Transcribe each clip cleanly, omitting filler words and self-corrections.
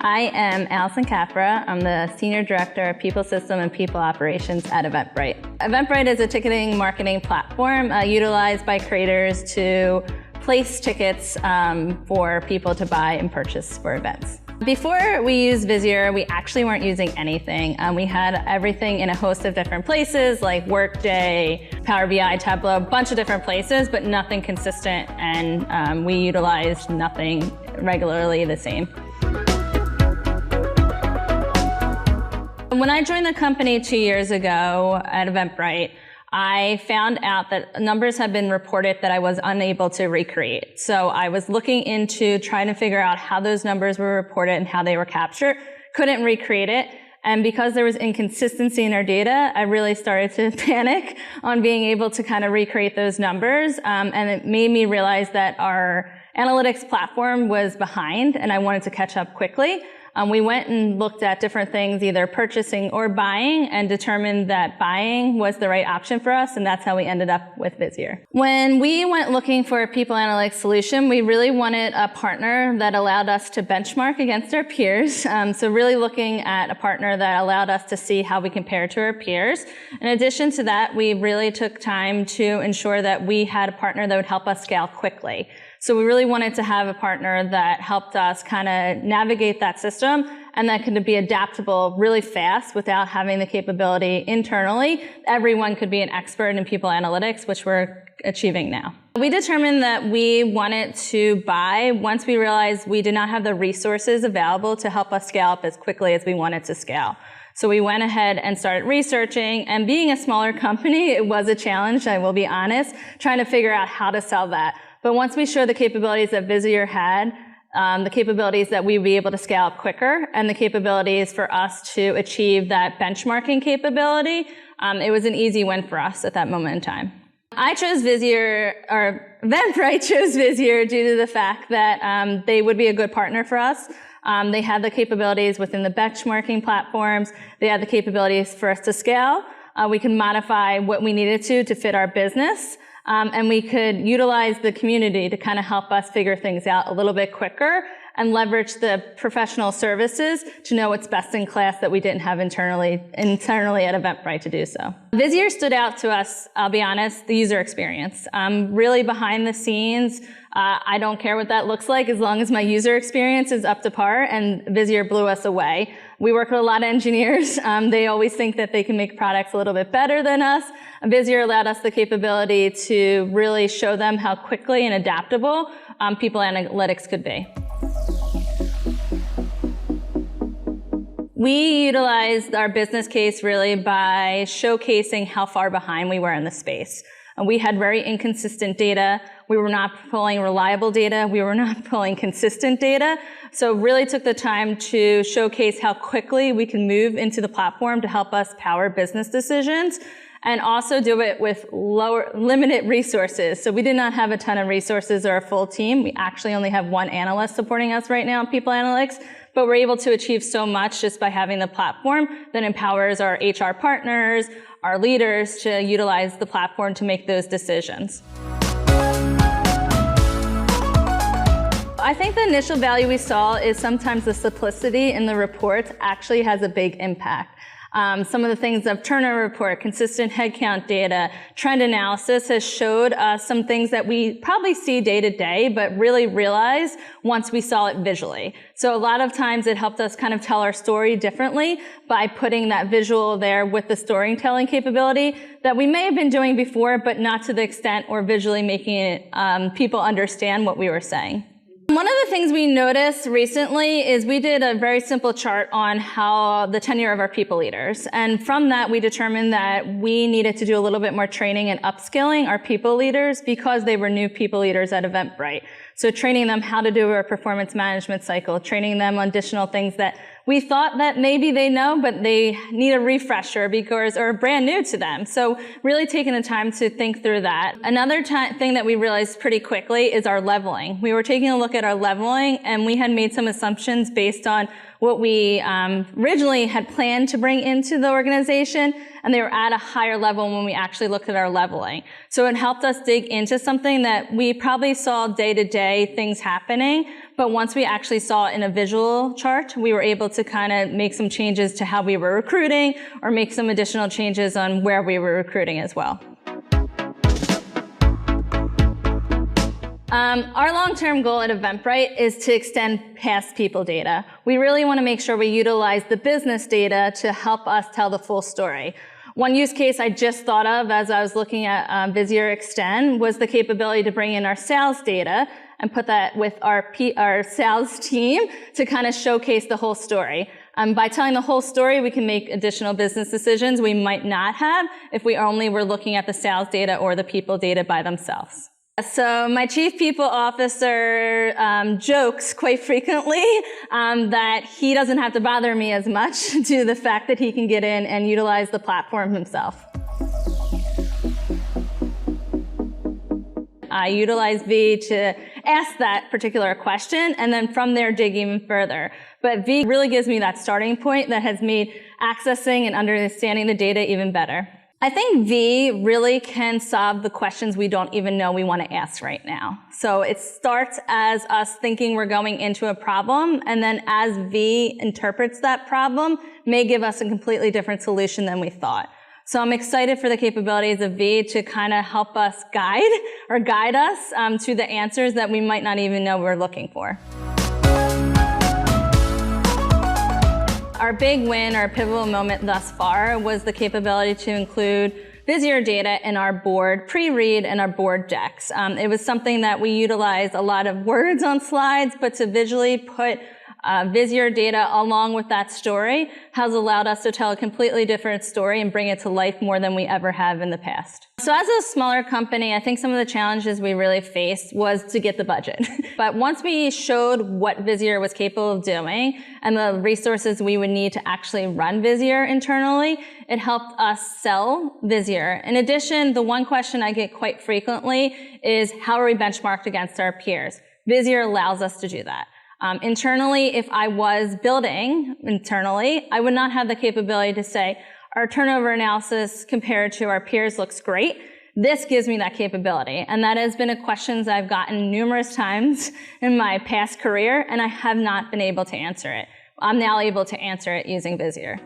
I am Allison Capra. I'm the Senior Director of People System and People Operations at Eventbrite. Eventbrite is a ticketing marketing platform utilized by creators to place tickets for people to buy and purchase for events. Before we used Visier, we actually weren't using anything. We had everything in a host of different places like Workday, Power BI, Tableau, a bunch of different places, but nothing consistent, and we utilized nothing regularly the same. When I joined the company 2 years ago at Eventbrite, I found out that numbers had been reported that I was unable to recreate. So I was looking into trying to figure out how those numbers were reported and how they were captured. Couldn't recreate it. And because there was inconsistency in our data, I really started to panic on being able to kind of recreate those numbers. And it made me realize that our analytics platform was behind and I wanted to catch up quickly. We went and looked at different things, either purchasing or buying, and determined that buying was the right option for us, and that's how we ended up with Visier. When we went looking for a people analytics solution, we really wanted a partner that allowed us to benchmark against our peers. So really looking at a partner that allowed us to see how we compare to our peers. In addition to that, we really took time to ensure that we had a partner that would help us scale quickly. So we really wanted to have a partner that helped us kind of navigate that system and that could be adaptable really fast without having the capability internally. Everyone could be an expert in people analytics, which we're achieving now. We determined that we wanted to buy once we realized we did not have the resources available to help us scale up as quickly as we wanted to scale. So we went ahead and started researching, and being a smaller company, it was a challenge, I will be honest, trying to figure out how to sell that. But once we showed the capabilities that Visier had, the capabilities that we would be able to scale up quicker, and the capabilities for us to achieve that benchmarking capability, it was an easy win for us at that moment in time. I chose Visier, or Eventbrite chose Visier due to the fact that they would be a good partner for us. They had the capabilities within the benchmarking platforms. They had the capabilities for us to scale. We could modify what we needed to fit our business. And we could utilize the community to kind of help us figure things out a little bit quicker and leverage the professional services to know what's best in class that we didn't have internally at Eventbrite to do so. Visier stood out to us, I'll be honest, the user experience. Really behind the scenes, I don't care what that looks like as long as my user experience is up to par, and Visier blew us away. We work with a lot of engineers. They always think that they can make products a little bit better than us. Visier allowed us the capability to really show them how quickly and adaptable people analytics could be. We utilized our business case really by showcasing how far behind we were in the space. We had very inconsistent data. We were not pulling reliable data. We were not pulling consistent data. So really took the time to showcase how quickly we can move into the platform to help us power business decisions, and also do it with limited resources. So we did not have a ton of resources or a full team. We actually only have one analyst supporting us right now in people analytics, but we're able to achieve so much just by having the platform that empowers our HR partners, our leaders to utilize the platform to make those decisions. I think the initial value we saw is sometimes the simplicity in the reports actually has a big impact. Some of the things of turnover report, consistent headcount data, trend analysis has showed us some things that we probably see day to day, but really realize once we saw it visually. So a lot of times it helped us kind of tell our story differently by putting that visual there with the storytelling capability that we may have been doing before, but not to the extent or visually making it, people understand what we were saying. One of the things we noticed recently is we did a very simple chart on how the tenure of our people leaders. And from that, we determined that we needed to do a little bit more training and upskilling our people leaders because they were new people leaders at Eventbrite. So training them how to do a performance management cycle, training them on additional things that We thought that maybe they know, but they need a refresher because, or brand new to them. So really taking the time to think through that. Another thing that we realized pretty quickly is our leveling. We were taking a look at our leveling, and we had made some assumptions based on what we originally had planned to bring into the organization, and they were at a higher level when we actually looked at our leveling. So it helped us dig into something that we probably saw day-to-day things happening, but once we actually saw it in a visual chart, we were able to kind of make some changes to how we were recruiting or make some additional changes on where we were recruiting as well. Our long-term goal at Eventbrite is to extend past people data. We really want to make sure we utilize the business data to help us tell the full story. One use case I just thought of as I was looking at Visier Extend was the capability to bring in our sales data and put that with our sales team to kind of showcase the whole story. By telling the whole story, we can make additional business decisions we might not have if we only were looking at the sales data or the people data by themselves. So my chief people officer jokes quite frequently that he doesn't have to bother me as much due to the fact that he can get in and utilize the platform himself. I utilize V to ask that particular question and then from there dig even further. But V really gives me that starting point that has made accessing and understanding the data even better. I think V really can solve the questions we don't even know we want to ask right now. So it starts as us thinking we're going into a problem, and then as V interprets that problem, may give us a completely different solution than we thought. So I'm excited for the capabilities of V to kind of help us guide us to the answers that we might not even know we're looking for. Our big win, our pivotal moment thus far, was the capability to include Visier data in our board pre-read and our board decks. It was something that we utilized a lot of words on slides, but to visually put Visier data along with that story has allowed us to tell a completely different story and bring it to life more than we ever have in the past. So as a smaller company, I think some of the challenges we really faced was to get the budget. But once we showed what Visier was capable of doing and the resources we would need to actually run Visier internally, it helped us sell Visier. In addition, the one question I get quite frequently is, how are we benchmarked against our peers? Visier allows us to do that. Internally, if I was building internally, I would not have the capability to say, our turnover analysis compared to our peers looks great. This gives me that capability. And that has been a question I've gotten numerous times in my past career, and I have not been able to answer it. I'm now able to answer it using Visier.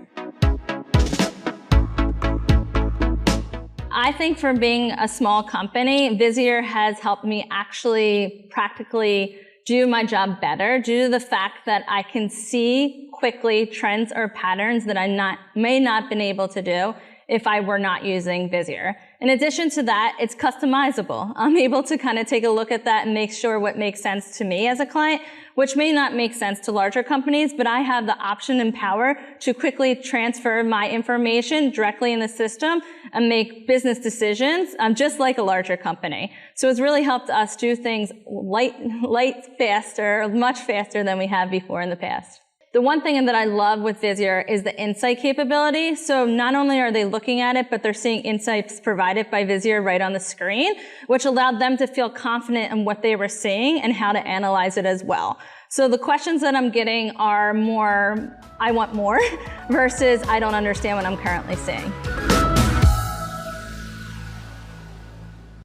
I think for being a small company, Visier has helped me actually practically do my job better due to the fact that I can see quickly trends or patterns that I may not been able to do if I were not using Visier. In addition to that, it's customizable. I'm able to kind of take a look at that and make sure what makes sense to me as a client, which may not make sense to larger companies, but I have the option and power to quickly transfer my information directly in the system and make business decisions just like a larger company. So it's really helped us do things much faster than we have before in the past. The one thing that I love with Visier is the insight capability. So not only are they looking at it, but they're seeing insights provided by Visier right on the screen, which allowed them to feel confident in what they were seeing and how to analyze it as well. So the questions that I'm getting are more, I want more, versus I don't understand what I'm currently seeing.